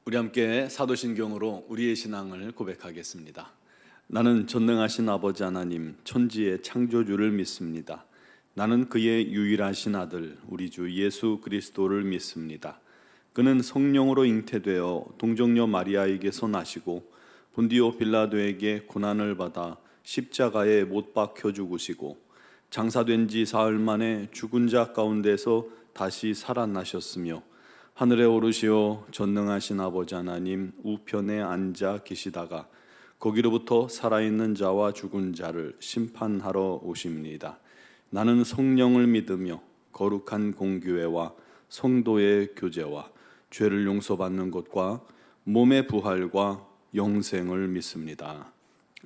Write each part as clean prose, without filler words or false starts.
우리 함께 사도신경으로 우리의 신앙을 고백하겠습니다. 나는 전능하신 아버지 하나님 천지의 창조주를 믿습니다. 나는 그의 유일하신 아들 우리 주 예수 그리스도를 믿습니다. 그는 성령으로 잉태되어 동정녀 마리아에게서 나시고 본디오 빌라도에게 고난을 받아 십자가에 못 박혀 죽으시고 장사된 지 사흘 만에 죽은 자 가운데서 다시 살아나셨으며 하늘에 오르시어 전능하신 아버지 하나님 우편에 앉아 계시다가 거기로부터 살아있는 자와 죽은 자를 심판하러 오십니다. 나는 성령을 믿으며 거룩한 공교회와 성도의 교제와 죄를 용서받는 것과 몸의 부활과 영생을 믿습니다.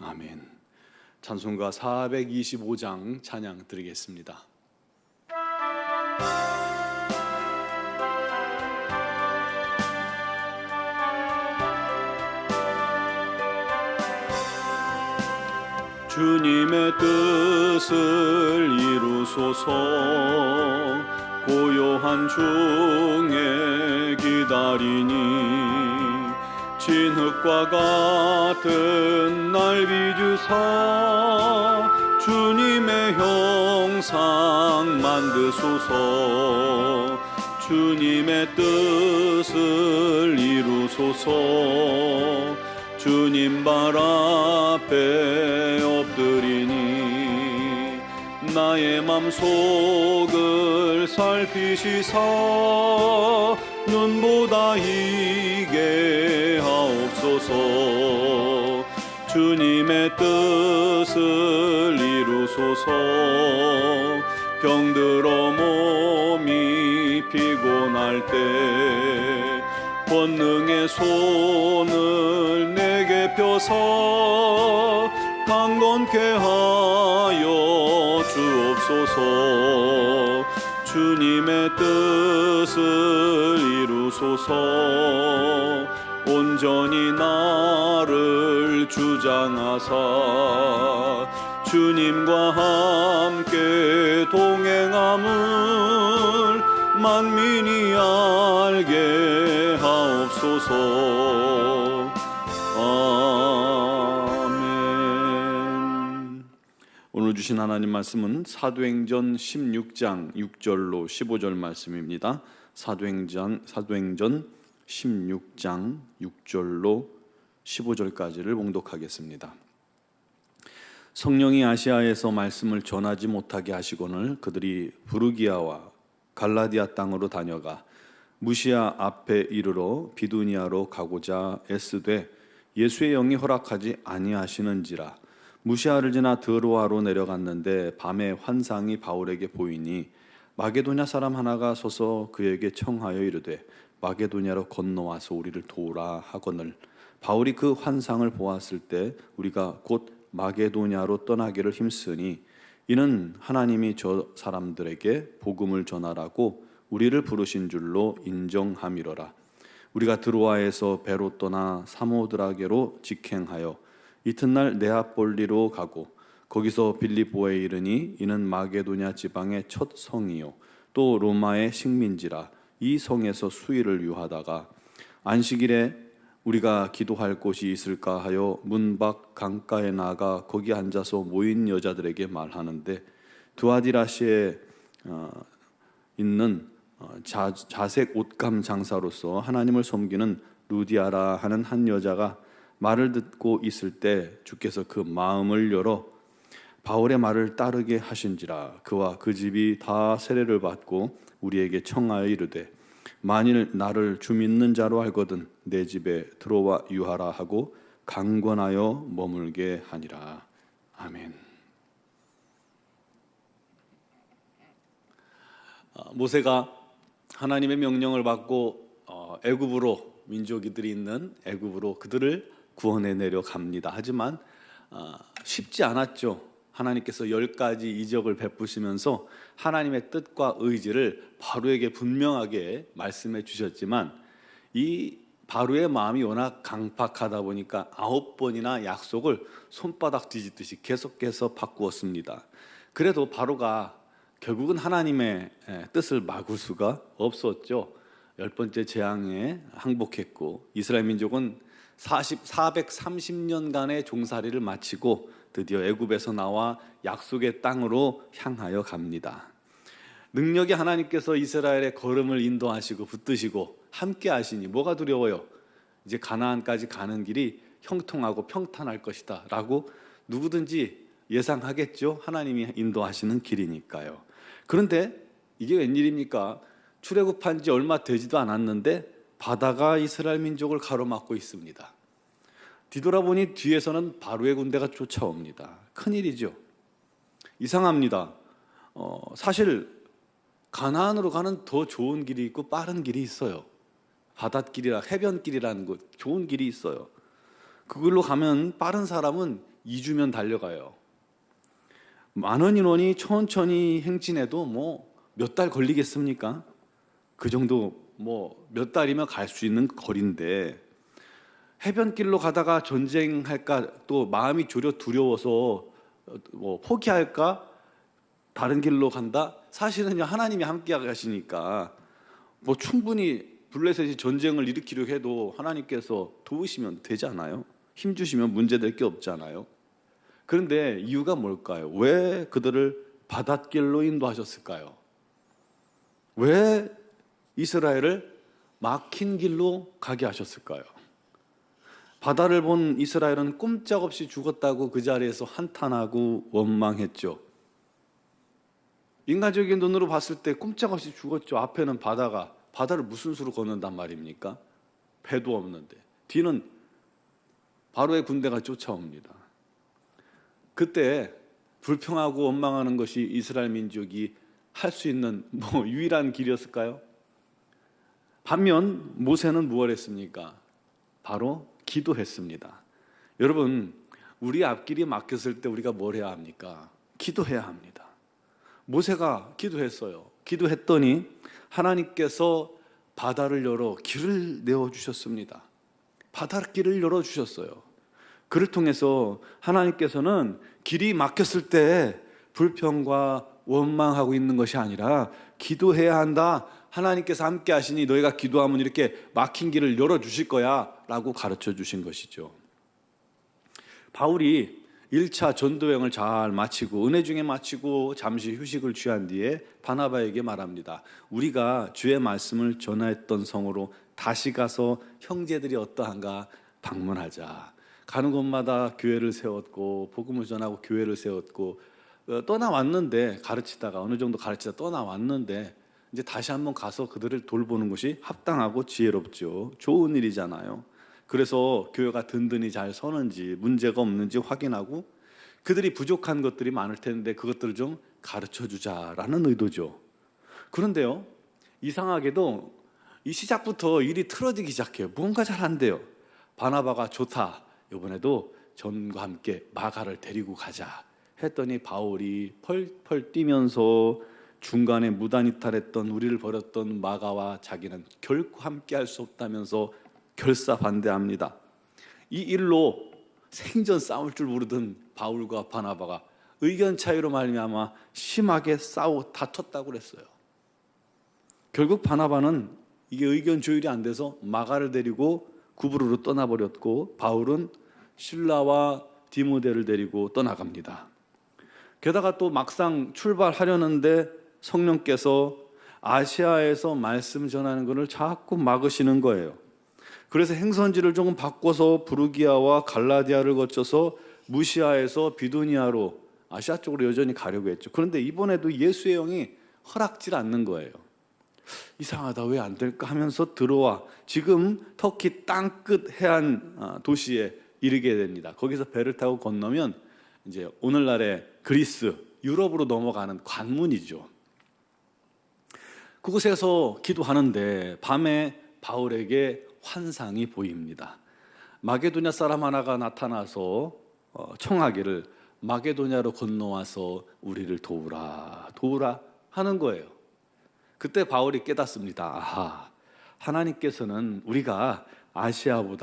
아멘. 찬송가 425장 찬양 드리겠습니다. 주님의 뜻을 이루소서. 고요한 중에 기다리니 진흙과 같은 날 비주사 주님의 형상 만드소서. 주님의 뜻을 이루소서. 주님 발 앞에 엎드리니 나의 맘속을 살피시사 눈보다 이게 하옵소서. 주님의 뜻을 이루소서. 병들어 몸이 피곤할 때 권능의 손을 내게 펴서 강건케 하여 주옵소서. 주님의 뜻을 이루소서. 온전히 나를 주장하사 주님과 함께 동행함을 만민이 알게 하옵소서. 아멘. 오늘 주신 하나님 말씀은 사도행전 16장 6절로 15절 말씀입니다. 사도행전 16장 6절로 15절까지를 봉독하겠습니다. 성령이 아시아에서 말씀을 전하지 못하게 하시거늘 그들이 부르기아와 갈라디아 땅으로 다녀가 무시아 앞에 이르러 비두니아로 가고자 애쓰되 예수의 영이 허락하지 아니하시는지라. 무시아를 지나 드로아로 내려갔는데 밤에 환상이 바울에게 보이니 마게도냐 사람 하나가 서서 그에게 청하여 이르되 마게도냐로 건너와서 우리를 도우라 하거늘 바울이 그 환상을 보았을 때 우리가 곧 마게도냐로 떠나기를 힘쓰니 이는 하나님이 저 사람들에게 복음을 전하라고 우리를 부르신 줄로 인정함이로라. 우리가 드로아에서 배로 떠나 사모드라게로 직행하여 이튿날 네아폴리로 가고 거기서 빌립보에 이르니 이는 마게도냐 지방의 첫 성이요 또 로마의 식민지라. 이 성에서 수일을 유하다가 안식일에 우리가 기도할 곳이 있을까 하여 문 밖 강가에 나가 거기 앉아서 모인 여자들에게 말하는데 두아디라시에 있는 자색 옷감 장사로서 하나님을 섬기는 루디아라 하는 한 여자가 말을 듣고 있을 때 주께서 그 마음을 열어 바울의 말을 따르게 하신지라. 그와 그 집이 다 세례를 받고 우리에게 청하여 이르되 만일 나를 주 믿는 자로 알거든 내 집에 들어와 유하라 하고 강권하여 머물게 하니라. 아멘. 모세가 하나님의 명령을 받고 애굽으로 민족이들이 있는 애굽으로 그들을 구원해 내려갑니다. 하지만 쉽지 않았죠. 하나님께서 10가지 이적을 베푸시면서 하나님의 뜻과 의지를 바로에게 분명하게 말씀해 주셨지만 이 바로의 마음이 워낙 강팍하다 보니까 9번이나 약속을 손바닥 뒤집듯이 계속해서 바꾸었습니다. 그래도 바로가 결국은 하나님의 뜻을 막을 수가 없었죠. 10번째 재앙에 항복했고 이스라엘 민족은 430년간의 종살이를 마치고 드디어 애굽에서 나와 약속의 땅으로 향하여 갑니다. 능력이 하나님께서 이스라엘의 걸음을 인도하시고 붙드시고 함께 하시니 뭐가 두려워요? 이제 가나안까지 가는 길이 형통하고 평탄할 것이다 라고 누구든지 예상하겠죠. 하나님이 인도하시는 길이니까요. 그런데 이게 웬일입니까? 출애굽한 지 얼마 되지도 않았는데 바다가 이스라엘 민족을 가로막고 있습니다. 뒤돌아보니 뒤에서는 바로의 군대가 쫓아옵니다. 큰일이죠. 이상합니다. 사실 가나안으로 가는 더 좋은 길이 있고 빠른 길이 있어요. 바닷길이라 해변길이라는 곳 좋은 길이 있어요. 그걸로 가면 빠른 사람은 2주면 달려가요. 많은 인원이 천천히 행진해도 뭐 몇 달 걸리겠습니까? 그 정도 뭐 몇 달이면 갈 수 있는 거리인데 해변길로 가다가 전쟁할까 또 마음이 졸여 두려워서 뭐 포기할까 다른 길로 간다? 사실은요 하나님이 함께 가시니까 뭐 충분히 블레셋이 전쟁을 일으키려 해도 하나님께서 도우시면 되잖아요. 힘 주시면 문제될 게 없잖아요. 그런데 이유가 뭘까요? 왜 그들을 바닷길로 인도하셨을까요? 왜 이스라엘을 막힌 길로 가게 하셨을까요? 바다를 본 이스라엘은 꼼짝없이 죽었다고 그 자리에서 한탄하고 원망했죠. 인간적인 눈으로 봤을 때 꼼짝없이 죽었죠. 앞에는 바다를 무슨 수로 건넌단 말입니까? 배도 없는데 뒤는 바로의 군대가 쫓아옵니다. 그때 불평하고 원망하는 것이 이스라엘 민족이 할 수 있는 유일한 길이었을까요? 반면 모세는 무엇 했습니까? 바로 기도했습니다. 여러분, 우리 앞길이 막혔을 때 우리가 뭘 해야 합니까? 기도해야 합니다. 모세가 기도했어요. 기도했더니 하나님께서 바다를 열어 길을 내어주셨습니다. 바닷길을 열어주셨어요. 그를 통해서 하나님께서는 길이 막혔을 때 불평과 원망하고 있는 것이 아니라 기도해야 한다. 하나님께서 함께 하시니 너희가 기도하면 이렇게 막힌 길을 열어주실 거야 라고 가르쳐 주신 것이죠. 바울이 1차 전도여행을 잘 마치고 은혜 중에 마치고 잠시 휴식을 취한 뒤에 바나바에게 말합니다. 우리가 주의 말씀을 전하였던 성으로 다시 가서 형제들이 어떠한가 방문하자. 가는 곳마다 교회를 세웠고 복음을 전하고 교회를 세웠고 떠나왔는데 가르치다가 어느 정도 가르치다 떠나왔는데 이제 다시 한번 가서 그들을 돌보는 것이 합당하고 지혜롭죠. 좋은 일이잖아요. 그래서 교회가 든든히 잘 서는지 문제가 없는지 확인하고 그들이 부족한 것들이 많을 텐데 그것들을 좀 가르쳐주자라는 의도죠. 그런데요, 이상하게도 이 시작부터 일이 틀어지기 시작해요. 뭔가 잘 안 돼요. 바나바가 좋다. 이번에도 전과 함께 마가를 데리고 가자 했더니 바울이 펄펄 뛰면서 중간에 무단이탈했던 우리를 버렸던 마가와 자기는 결코 함께 할 수 없다면서 결사 반대합니다. 이 일로 생전 싸울 줄 모르던 바울과 바나바가 의견 차이로 말미암아 심하게 다퉜다고 그랬어요. 결국 바나바는 이게 의견 조율이 안 돼서 마가를 데리고 구브로로 떠나버렸고 바울은 실라와 디모데를 데리고 떠나갑니다. 게다가 또 막상 출발하려는데 성령께서 아시아에서 말씀 전하는 것을 자꾸 막으시는 거예요. 그래서 행선지를 조금 바꿔서 부르기아와 갈라디아를 거쳐서 무시아에서 비두니아로 아시아 쪽으로 여전히 가려고 했죠. 그런데 이번에도 예수의 영이 허락질 않는 거예요. 이상하다, 왜 안 될까 하면서 들어와 지금 터키 땅끝 해안 도시에 이르게 됩니다. 거기서 배를 타고 건너면 이제 오늘날의 그리스, 유럽으로 넘어가는 관문이죠. 그곳에서 기도하는데 밤에 바울에게 환상이 보입니다. 마게도냐 사람 하나가 나타나서 청하기를 마게도냐로 건너와서 우리를 도우라 하는 거예요. 그때 바울이 깨닫습니다. 아하, 하나님께서는 우리가 아시아의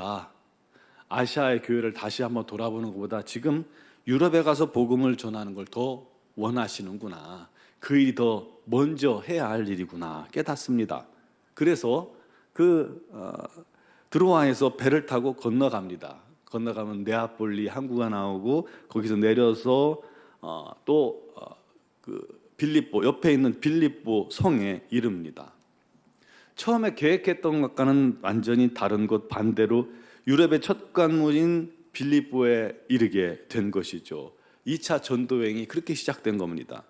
교회를 다시 한번 돌아보는 것보다 지금 유럽에 가서 복음을 전하는 걸 더 원하시는구나. 그 일이 더 먼저 해야 할 일이구나 깨닫습니다. 그래서 드로아에서 배를 타고 건너갑니다. 건너가면 네아폴리 항구가 나오고 거기서 내려서 빌립보 옆에 있는 빌립보 성에 이릅니다. 처음에 계획했던 것과는 완전히 다른 곳 반대로 유럽의 첫 관문인 빌립보에 이르게 된 것이죠. 2차 전도여행이 그렇게 시작된 겁니다.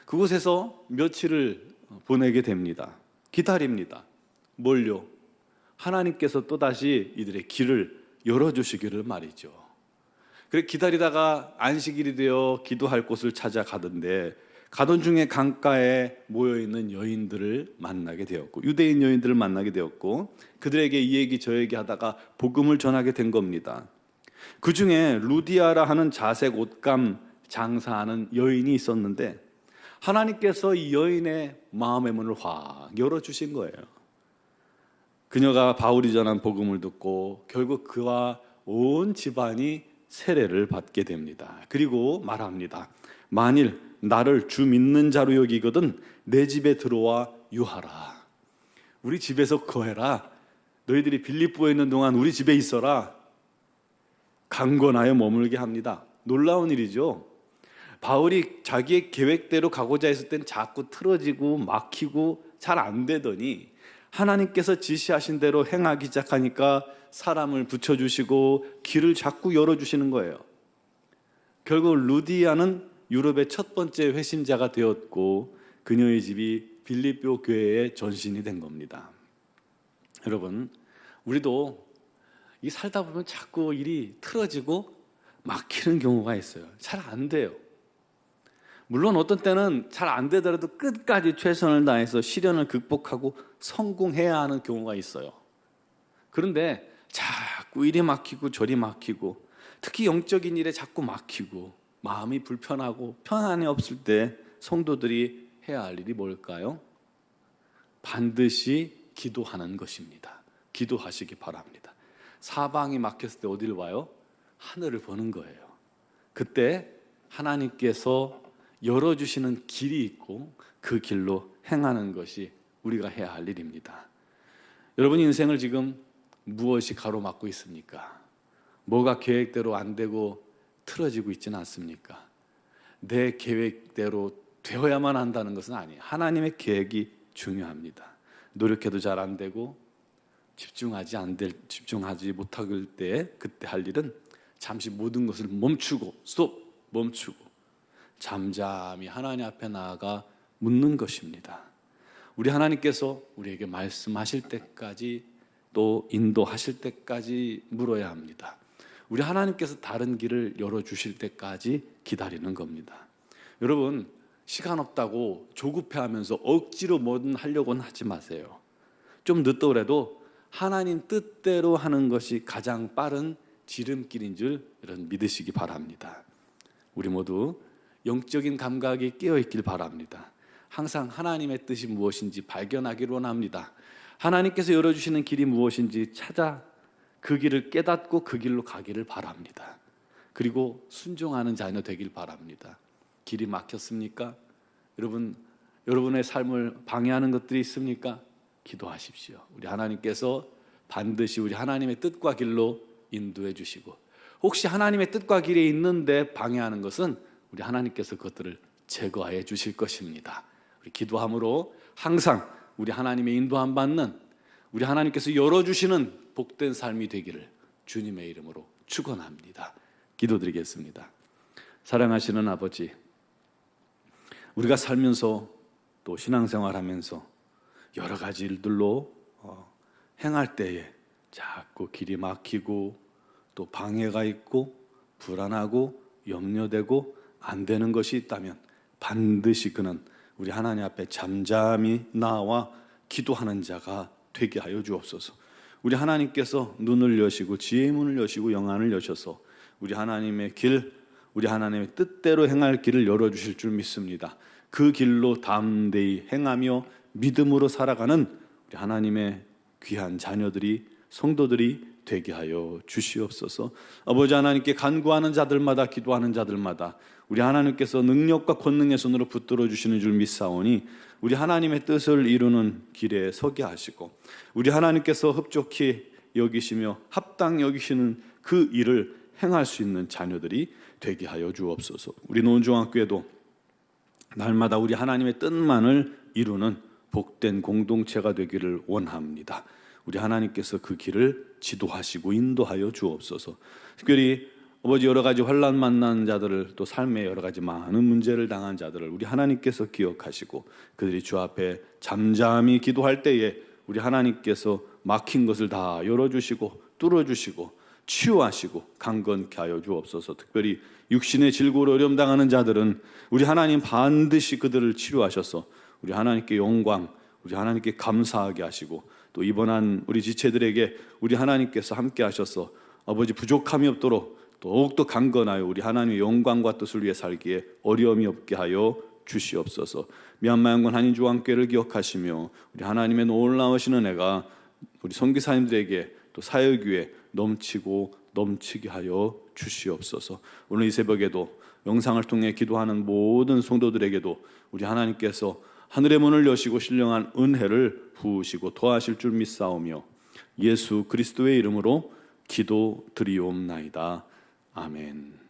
그곳에서 며칠을 보내게 됩니다. 기다립니다. 뭘요? 하나님께서 또다시 이들의 길을 열어주시기를 말이죠. 그래 기다리다가 안식일이 되어 기도할 곳을 찾아가던데 가던 중에 강가에 모여있는 여인들을 만나게 되었고 유대인 여인들을 만나게 되었고 그들에게 이 얘기 저 얘기 하다가 복음을 전하게 된 겁니다. 그 중에 루디아라 하는 자색 옷감 장사하는 여인이 있었는데 하나님께서 이 여인의 마음의 문을 확 열어주신 거예요. 그녀가 바울이 전한 복음을 듣고 결국 그와 온 집안이 세례를 받게 됩니다. 그리고 말합니다. 만일 나를 주 믿는 자로 여기거든 내 집에 들어와 유하라. 우리 집에서 거해라. 너희들이 빌립보에 있는 동안 우리 집에 있어라. 강권하여 머물게 합니다. 놀라운 일이죠. 바울이 자기의 계획대로 가고자 했을 땐 자꾸 틀어지고 막히고 잘 안 되더니 하나님께서 지시하신 대로 행하기 시작하니까 사람을 붙여주시고 길을 자꾸 열어주시는 거예요. 결국 루디아는 유럽의 첫 번째 회심자가 되었고 그녀의 집이 빌립보 교회의 전신이 된 겁니다. 여러분, 우리도 이 살다 보면 자꾸 일이 틀어지고 막히는 경우가 있어요. 잘 안 돼요. 물론 어떤 때는 잘 안 되더라도 끝까지 최선을 다해서 시련을 극복하고 성공해야 하는 경우가 있어요. 그런데 자꾸 이리 막히고 저리 막히고 특히 영적인 일에 자꾸 막히고 마음이 불편하고 편안이 없을 때 성도들이 해야 할 일이 뭘까요? 반드시 기도하는 것입니다. 기도하시기 바랍니다. 사방이 막혔을 때 어디를 봐요? 하늘을 보는 거예요. 그때 하나님께서 열어주시는 길이 있고 그 길로 행하는 것이 우리가 해야 할 일입니다. 여러분 인생을 지금 무엇이 가로막고 있습니까? 뭐가 계획대로 안 되고 틀어지고 있지는 않습니까? 내 계획대로 되어야만 한다는 것은 아니에요. 하나님의 계획이 중요합니다. 노력해도 잘 안 되고 집중하지 못할 때 그때 할 일은 잠시 모든 것을 멈추고 멈추고 잠잠히 하나님 앞에 나아가 묻는 것입니다. 우리 하나님께서 우리에게 말씀하실 때까지 또 인도하실 때까지 물어야 합니다. 우리 하나님께서 다른 길을 열어주실 때까지 기다리는 겁니다. 여러분 시간 없다고 조급해하면서 억지로 뭐든 하려고는 하지 마세요. 좀 늦더라도 하나님 뜻대로 하는 것이 가장 빠른 지름길인 줄 여러분 믿으시기 바랍니다. 우리 모두 영적인 감각이 깨어있길 바랍니다. 항상 하나님의 뜻이 무엇인지 발견하기를 원합니다. 하나님께서 열어주시는 길이 무엇인지 찾아 그 길을 깨닫고 그 길로 가기를 바랍니다. 그리고 순종하는 자녀 되길 바랍니다. 길이 막혔습니까? 여러분의 삶을 방해하는 것들이 있습니까? 기도하십시오. 우리 하나님께서 반드시 우리 하나님의 뜻과 길로 인도해 주시고 혹시 하나님의 뜻과 길에 있는데 방해하는 것은 우리 하나님께서 그것들을 제거해 주실 것입니다. 우리 기도함으로 항상 우리 하나님의 인도함 받는 우리 하나님께서 열어주시는 복된 삶이 되기를 주님의 이름으로 축원합니다. 기도드리겠습니다. 사랑하시는 아버지, 우리가 살면서 또 신앙생활하면서 여러 가지 일들로 행할 때에 자꾸 길이 막히고 또 방해가 있고 불안하고 염려되고 안 되는 것이 있다면 반드시 그는 우리 하나님 앞에 잠잠히 나와 기도하는 자가 되게 하여 주옵소서. 우리 하나님께서 눈을 여시고 지혜의 문을 여시고 영안을 여셔서 우리 하나님의 길, 우리 하나님의 뜻대로 행할 길을 열어주실 줄 믿습니다. 그 길로 담대히 행하며 믿음으로 살아가는 우리 하나님의 귀한 자녀들이 성도들이 되게 하여 주시옵소서. 아버지 하나님께 간구하는 자들마다 기도하는 자들마다 우리 하나님께서 능력과 권능의 손으로 붙들어 주시는 줄 믿사오니 우리 하나님의 뜻을 이루는 길에 서게 하시고 우리 하나님께서 흡족히 여기시며 합당 여기시는 그 일을 행할 수 있는 자녀들이 되게 하여 주옵소서. 우리 노원중학교에도 날마다 우리 하나님의 뜻만을 이루는 복된 공동체가 되기를 원합니다. 우리 하나님께서 그 길을 지도하시고 인도하여 주옵소서. 특별히 아버지 여러 가지 환난 만난 자들을 또 삶에 여러 가지 많은 문제를 당한 자들을 우리 하나님께서 기억하시고 그들이 주 앞에 잠잠히 기도할 때에 우리 하나님께서 막힌 것을 다 열어주시고 뚫어주시고 치유하시고 강건케 하여 주옵소서. 특별히 육신의 질고로 어려움 당하는 자들은 우리 하나님 반드시 그들을 치료하셔서 우리 하나님께 영광, 우리 하나님께 감사하게 하시고 또 입원한 우리 지체들에게 우리 하나님께서 함께 하셔서 아버지 부족함이 없도록 더욱더 강건하여 우리 하나님의 영광과 뜻을 위해 살기에 어려움이 없게 하여 주시옵소서. 미얀마 영권 한인주한교회를 기억하시며 우리 하나님의 놀라우신 은혜가 우리 선교사님들에게 또 사역 위에 넘치고 넘치게 하여 주시옵소서. 오늘 이 새벽에도 영상을 통해 기도하는 모든 성도들에게도 우리 하나님께서 하늘의 문을 여시고 신령한 은혜를 부으시고 도와실 줄 믿사오며 예수 그리스도의 이름으로 기도드리옵나이다. 아멘.